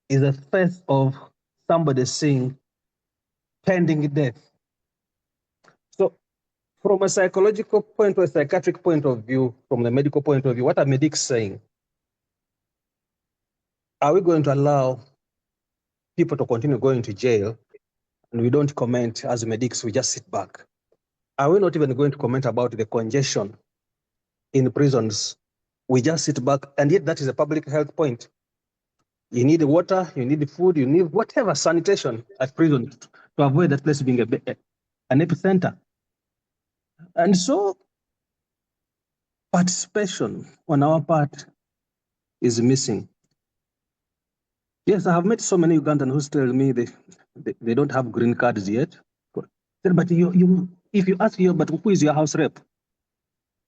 is a face of somebody saying pending death. So from a psychological point or a psychiatric point of view, from the medical point of view, what are medics saying? Are we going to allow people to continue going to jail and we don't comment as medics, we just sit back? Are we not even going to comment about the congestion in prisons? We just sit back, and yet that is a public health point. You need water, you need food, you need whatever, sanitation at prison to avoid that place being an epicenter. And so participation on our part is missing. Yes, I have met so many Ugandans who tell me they don't have green cards yet. But if you ask you, but who is your house rep?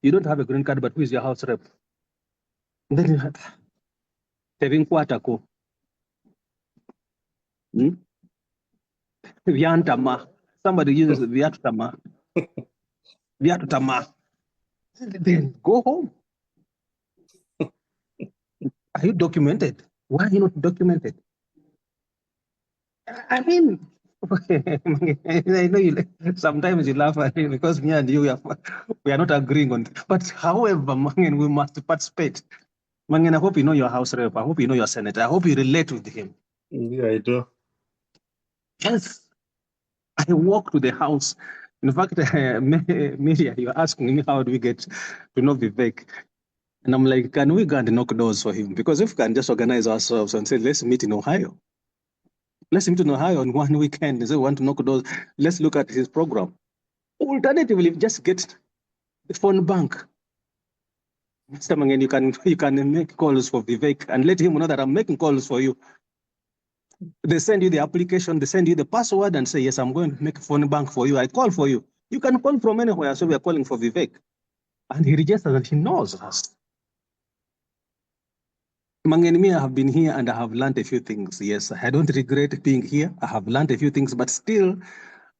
You don't have a green card, but who is your house rep? Then you have Kwatako. Vyantama. Somebody uses Vyatama. Vyatama. Then go home. Are you documented? Why are you not documented? I mean, I know sometimes you laugh at me because me and you, we are not agreeing on it. But however, we must participate. I hope you know your house rep. I hope you know your senator. I hope you relate with him. Yeah, I do. Yes. I walk to the house. In fact, Miriam, you're asking me how do we get to know Vivek? And I'm like, can we go and knock doors for him? Because if we can just organize ourselves and say, let's meet in Ohio. Let's meet in Ohio on one weekend and say we want to knock doors. Let's look at his program. Alternatively, just get the phone bank. Mr. Mangen, you can make calls for Vivek and let him know that I'm making calls for you. They send you the application, they send you the password and say, yes, I'm going to make a phone bank for you. I call for you. You can call from anywhere. So we are calling for Vivek. And he registers and he knows us. Mangenimi, I have been here and I have learned a few things. Yes, I don't regret being here. I have learned a few things, but still,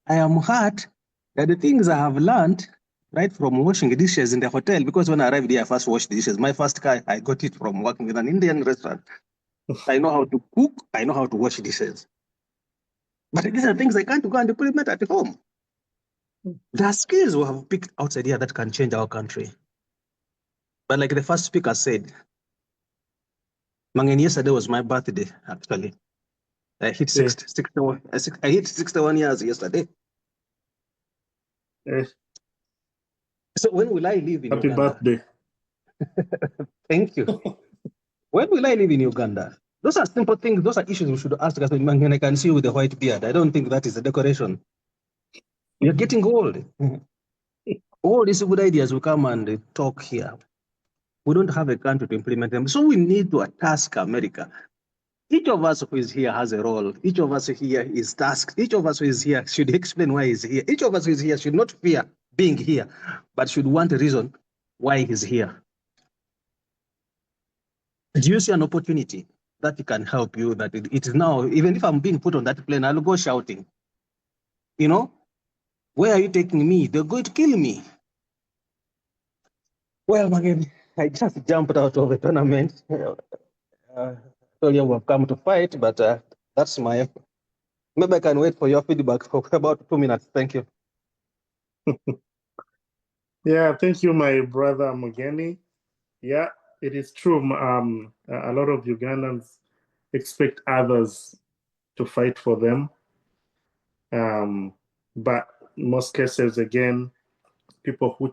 I am hurt that the things I have learned, right from washing dishes in the hotel, because when I arrived here, I first washed dishes. My first car, I got it from working with an Indian restaurant. I know how to cook. I know how to wash dishes. But these are things I can't go and implement at home. There are skills we have picked outside here that can change our country. But like the first speaker said, Mangen, yesterday was my birthday, actually. I hit 61 years yesterday. So when will I live in Happy Uganda? birthday. Thank you. When will I live in Uganda? Those are simple things. Those are issues we should ask. Because when I can see you with a white beard, I don't think that is a decoration. You're getting old. All these good ideas will come and talk here. We don't have a country to implement them. So we need to task America. Each of us who is here has a role. Each of us here is tasked. Each of us who is here should explain why he's here. Each of us who is here should not fear being here, but should want a reason why he's here. Do you see an opportunity that can help you? That it is now, even if I'm being put on that plane, I'll go shouting. You know, where are you taking me? They're going to kill me. Well, again, I just jumped out of the tournament. Told you we've come to fight, but that's my. Maybe I can wait for your feedback for about 2 minutes. Thank you. Yeah, thank you, my brother Mugeni. Yeah, it is true. A lot of Ugandans expect others to fight for them. But in most cases, again, people who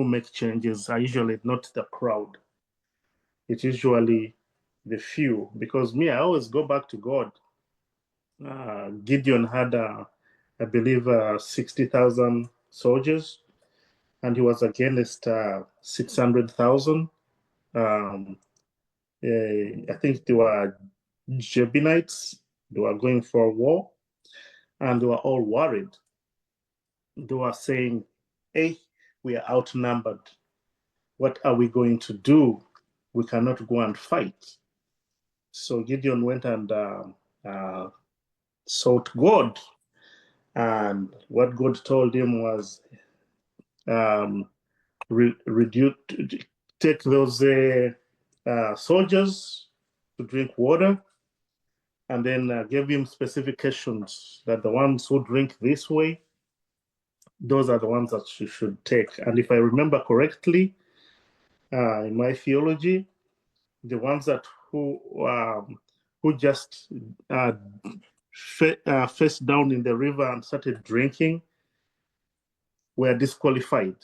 make changes are usually not the crowd. It's usually the few. Because me, I always go back to God. Gideon had, I believe, 60,000 soldiers, and he was against 600,000. I think they were Jebusites. They were going for war, and they were all worried. They were saying, hey, we are outnumbered. What are we going to do? We cannot go and fight. So Gideon went and sought God. And what God told him was, take those soldiers to drink water, and then gave him specifications that the ones who drink this way, those are the ones that you should take. And if I remember correctly, in my theology, the ones that who just face down in the river and started drinking were disqualified.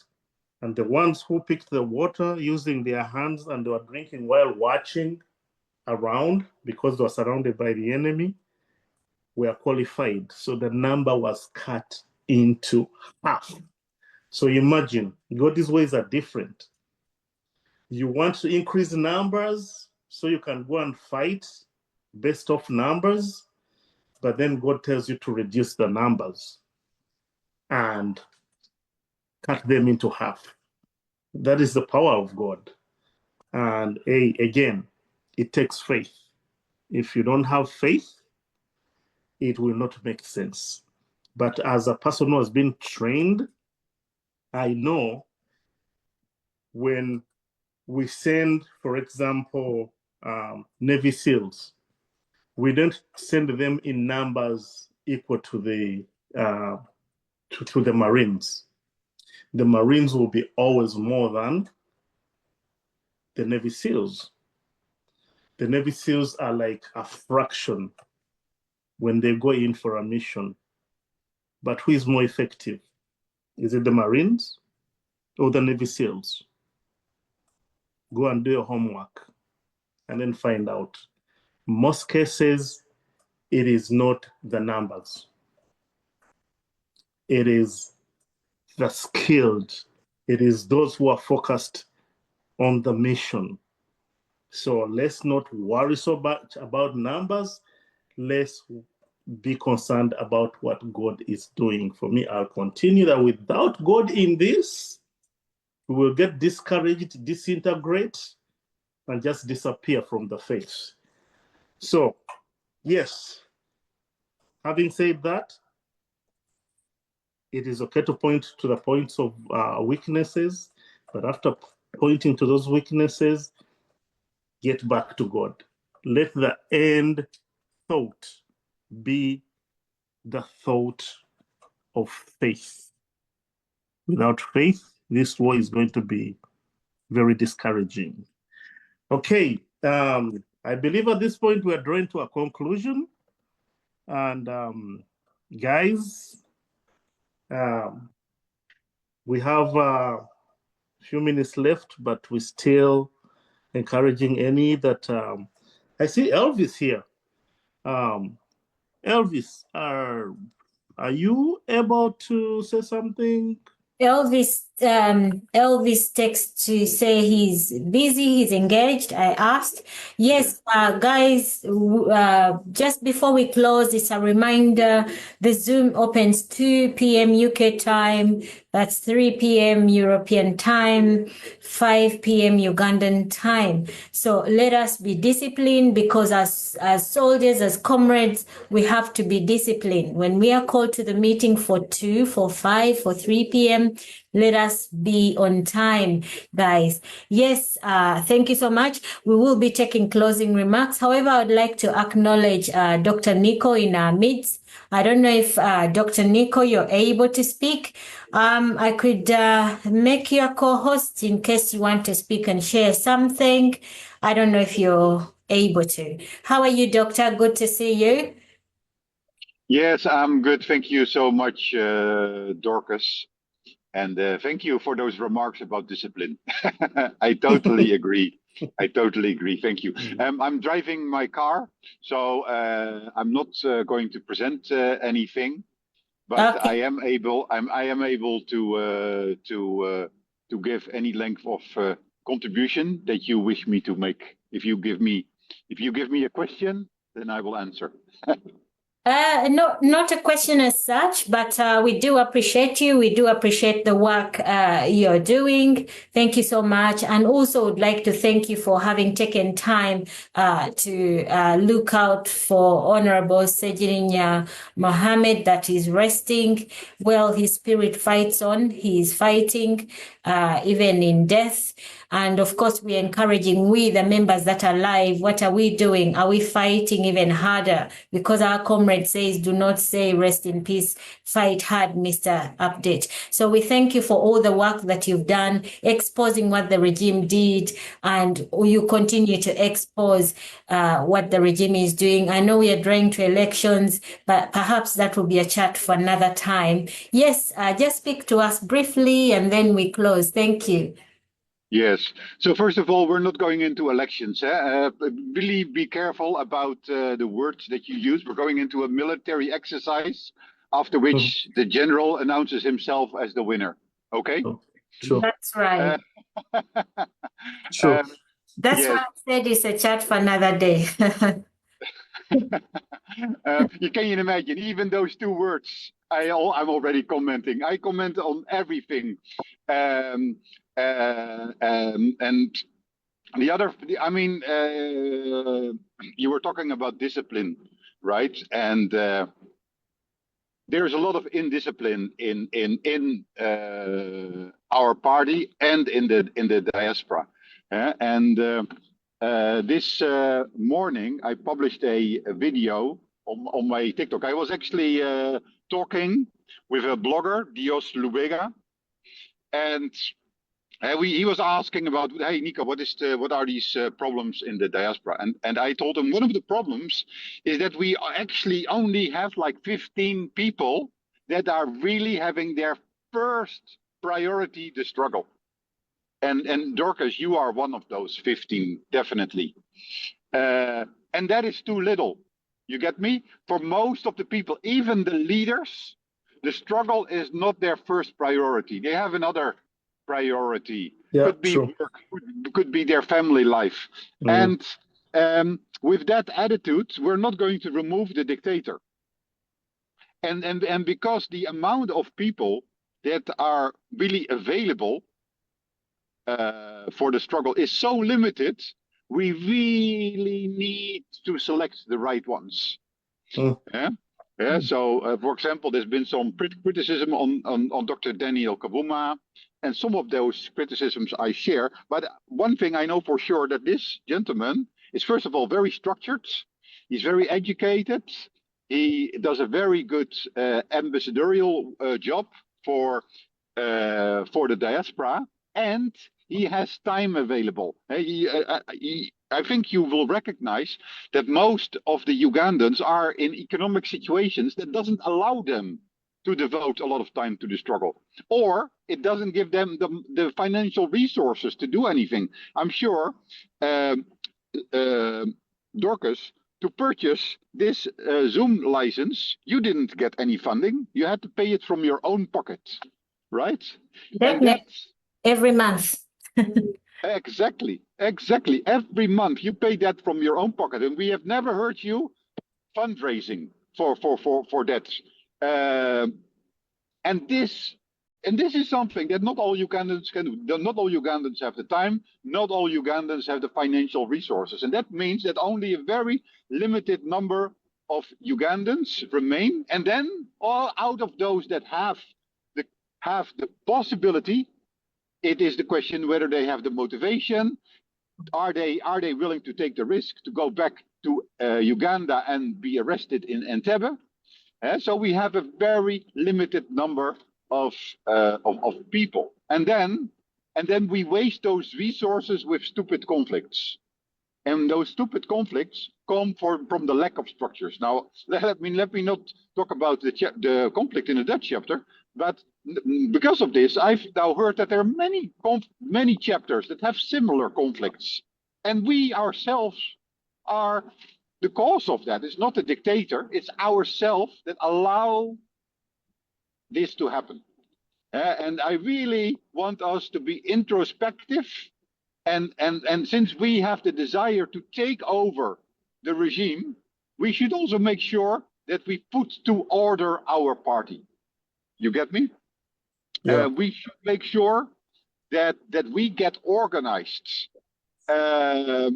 And the ones who picked the water using their hands and they were drinking while watching around because they were surrounded by the enemy were qualified. So the number was cut into half. So imagine, God's ways are different. You want to increase numbers so you can go and fight based off numbers, but then God tells you to reduce the numbers and cut them into half. That is the power of God. And again, it takes faith. If you don't have faith, it will not make sense. But as a person who has been trained, I know when we send, for example, Navy SEALs, we don't send them in numbers equal to the Marines. The Marines will be always more than the Navy SEALs. The Navy SEALs are like a fraction when they go in for a mission. But who is more effective? Is it the Marines or the Navy SEALs? Go and do your homework and then find out. Most cases, it is not the numbers. It is the skilled. It is those who are focused on the mission. So let's not worry so much about numbers. Let's be concerned about what God is doing. For me, I'll continue that without God in this, we will get discouraged, disintegrate, and just disappear from the face. So, yes, having said that, it is okay to point to the points of weaknesses, but after pointing to those weaknesses, get back to God. Let the end thought be the thought of faith. Without faith, this war is going to be very discouraging. Okay, I believe at this point we are drawing to a conclusion. And guys, We have a few minutes left, but we're still encouraging any that I see Elvis here. Elvis, are you able to say something? Elvis texts to say he's busy, he's engaged. I asked. Yes, guys, just before we close, it's a reminder, the Zoom opens 2 p.m. UK time. That's 3 p.m. European time, 5 p.m. Ugandan time. So let us be disciplined, because as soldiers, as comrades, we have to be disciplined. When we are called to the meeting for 2, for 5, for 3 p.m., let us be on time, guys. Yes, thank you so much. We will be taking closing remarks. However, I would like to acknowledge Dr. Nico in our midst. I don't know if Dr. Nico, you're able to speak. I could make you a co-host in case you want to speak and share something. I don't know if you're able to. How are you, Doctor? Good to see you. Yes, I'm good. Thank you so much, Dorcas. And thank you for those remarks about discipline. I totally agree. I totally agree. Thank you. I'm driving my car, so I'm not going to present anything, but Okay. I am able. I am able to give any length of contribution that you wish me to make. If you give me a question, then I will answer. No, not a question as such, but we do appreciate you. We do appreciate the work you're doing. Thank you so much. And also would like to thank you for having taken time to look out for Honorable Sejirinya Mohammed that is resting. Well, his spirit fights on. He is fighting even in death. And of course, we're encouraging the members that are alive. What are we doing? Are we fighting even harder? Because our comrade says, do not say rest in peace, fight hard, Mr. Update. So we thank you for all the work that you've done, exposing what the regime did, and you continue to expose what the regime is doing. I know we are drawing to elections, but perhaps that will be a chat for another time. Yes, just speak to us briefly and then we close. Thank you. Yes. So first of all, we're not going into elections. Really be careful about the words that you use. We're going into a military exercise, after which the general announces himself as the winner. Okay? Sure. That's right. Sure. That's yes. why I said it's a chat for another day. You can imagine, even those 2 words, I'm already commenting. I comment on everything. And the other, I mean, you were talking about discipline, right? And there's a lot of indiscipline in our party and in the diaspora. This morning, I published a video on my TikTok. I was actually talking with a blogger, Dios Lubega, and he was asking about, hey Nico, what are these problems in the diaspora? And I told him one of the problems is that we actually only have like 15 people that are really having their first priority the struggle. And Dorcas, you are one of those 15, definitely. And that is too little. You get me? For most of the people, even the leaders, the struggle is not their first priority. They have another priority. Yeah, could be true. work, could be their family life. And with that attitude, we're not going to remove the dictator. And because the amount of people that are really available for the struggle is so limited, we really need to select the right ones. Yeah. So, for example, there's been some criticism on Dr. Daniel Kabuma, and some of those criticisms I share. But one thing I know for sure, that this gentleman is, first of all, very structured. He's very educated. He does a very good ambassadorial job for the diaspora, and he has time available. I think you will recognize that most of the Ugandans are in economic situations that doesn't allow them to devote a lot of time to the struggle, or it doesn't give them the financial resources to do anything. I'm sure, Dorcas, to purchase this Zoom license, you didn't get any funding. You had to pay it from your own pocket, right? Definitely. Every month. Exactly. Every month you pay that from your own pocket, and we have never heard you fundraising for that. And this is something that not all Ugandans can do. Not all Ugandans have the time. Not all Ugandans have the financial resources, and that means that only a very limited number of Ugandans remain. And then, all out of those that have the possibility, it is the question whether they have the motivation. Are they willing to take the risk to go back to Uganda and be arrested in Entebbe? So we have a very limited number of people, and then we waste those resources with stupid conflicts, and those stupid conflicts come from the lack of structures. Now, let me not talk about the conflict in the Dutch chapter, but because of this, I've now heard that there are many chapters that have similar conflicts, and we ourselves are the cause of that. It's not the dictator, it's ourselves that allow this to happen. And I really want us to be introspective, and since we have the desire to take over the regime, we should also make sure that we put to order our party. You get me? Yeah. We should make sure that we get organized. I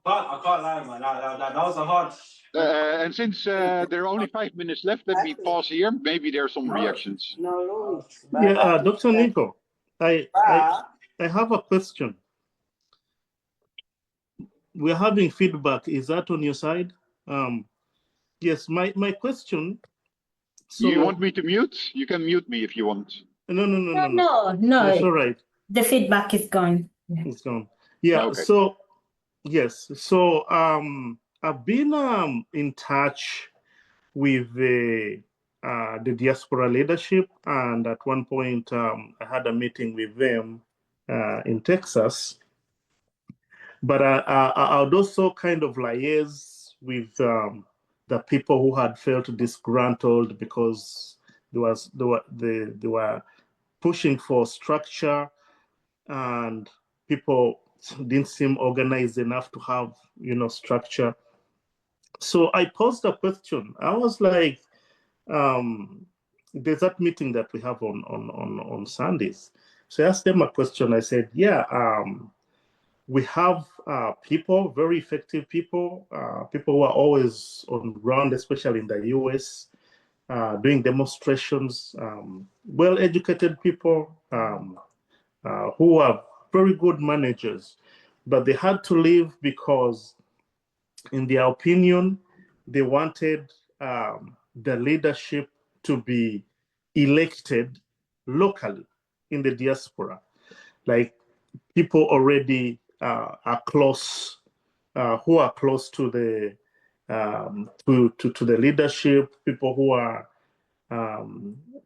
can't lie, man. That was a hard. And since there are only 5 minutes left, let me pause here. Maybe there are some reactions. Yeah, Dr. Nico, I have a question. We're having feedback. Is that on your side? Yes, my question. So, you want me to mute? You can mute me if you want. No. That's all right. The feedback is gone. It's gone. Yeah. Okay. So, yes. So, I've been in touch with the diaspora leadership, and at one point I had a meeting with them in Texas. But I would also kind of liaise with the people who had felt disgruntled because they were pushing for structure, and people didn't seem organized enough to have structure. So I posed a question. I was like, there's that meeting that we have on Sundays. So I asked them a question. I said, yeah, we have people, very effective people, people who are always on ground, especially in the US, doing demonstrations, well-educated people who are very good managers, but they had to leave because, in their opinion, they wanted the leadership to be elected locally in the diaspora. Like people already are close, who are close to the to the leadership, people who are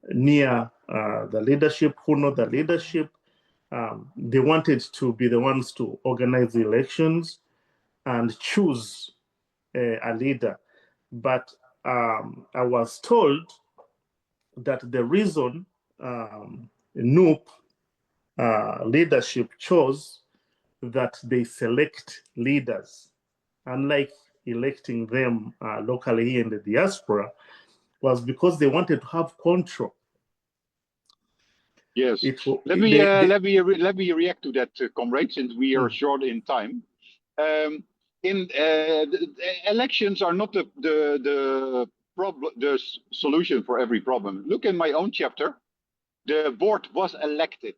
near the leadership, who know the leadership. They wanted to be the ones to organize the elections and choose a leader. But I was told that the reason NUP leadership chose that they select leaders, unlike electing them locally here in the diaspora, was because they wanted to have control. Yes. Let me react to that, comrade, since we are short in time. Elections are not the solution for every problem. Look in my own chapter, the board was elected,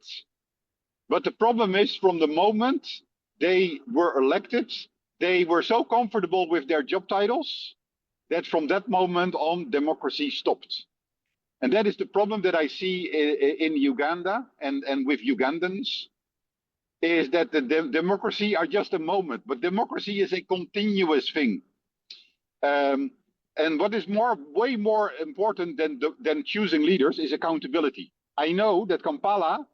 but the problem is, from the moment they were elected, they were so comfortable with their job titles that from that moment on, democracy stopped. And that is the problem that I see in Uganda and with Ugandans, is that the democracy are just a moment, but democracy is a continuous thing. And what is way more important than choosing leaders is accountability. I know that Kampala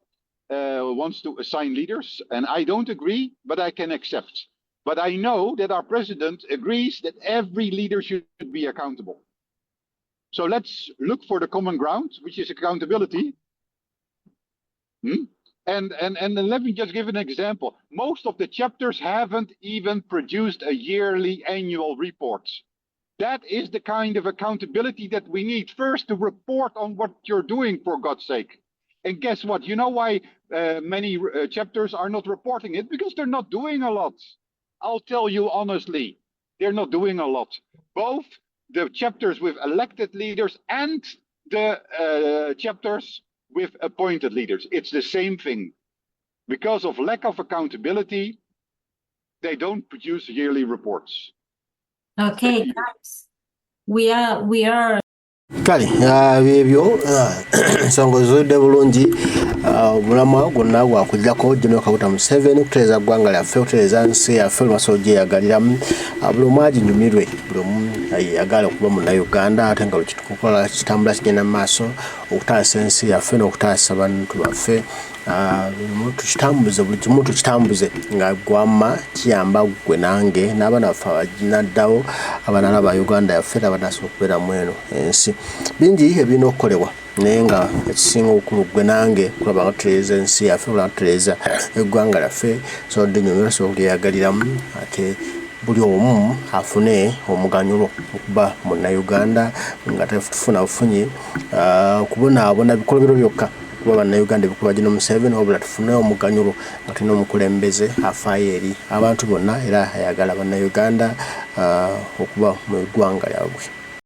wants to assign leaders, and I don't agree, but I can accept. But I know that our president agrees that every leader should be accountable. So let's look for the common ground, which is accountability. And let me just give an example. Most of the chapters haven't even produced a yearly annual report. That is the kind of accountability that we need. First, to report on what you're doing, for God's sake. And guess what? You know why many chapters are not reporting it? Because they're not doing a lot. I'll tell you honestly, they're not doing a lot. Both the chapters with elected leaders and the chapters with appointed leaders. It's the same thing. Because of lack of accountability, they don't produce yearly reports. Okay, guys. We are kale ebyo ensonga zidde bulungi omulamwa gwonna gwakujjako General Kaguta Museveni okutereeza ggwanga lyaffe okutereeza nsi yaffe olumaaso gyeyagaliramu buli omu aginyumirwe buli omu ayagala okuba munnayuganda ate nga buli kitukukola kitambula kigenda mu maaso okutaasa ensi yaffe n'okutaasa bantu baffe tukitambuze buli kimu tukitambuze nga gwamma kiyamba gwe nange n'abaana baffe abajinaddawo abaana ba Uganda yaffe n'abanasobola okubeeramu eno ensi bingi ebirina okukolebwa naye nga ekisinga obukulu gwe nange kulaba nga tutereeza ensi yaffe olaba tutereeza eggwanga lyaffe sobodde nnyo osobola okuyeyagaliramu ate buli omu afune omuganyulo okuba munnayuganda nga tufuna bufunyi okubonaabona bikolobero byokka kuba bannayuganda ebikuba gino Museveni wabula tufune omuganyulo nga tulina omukulembeze afaayo eri abantu bonna era ayagala bannayuganda okuba mu ggwanga lyabwe.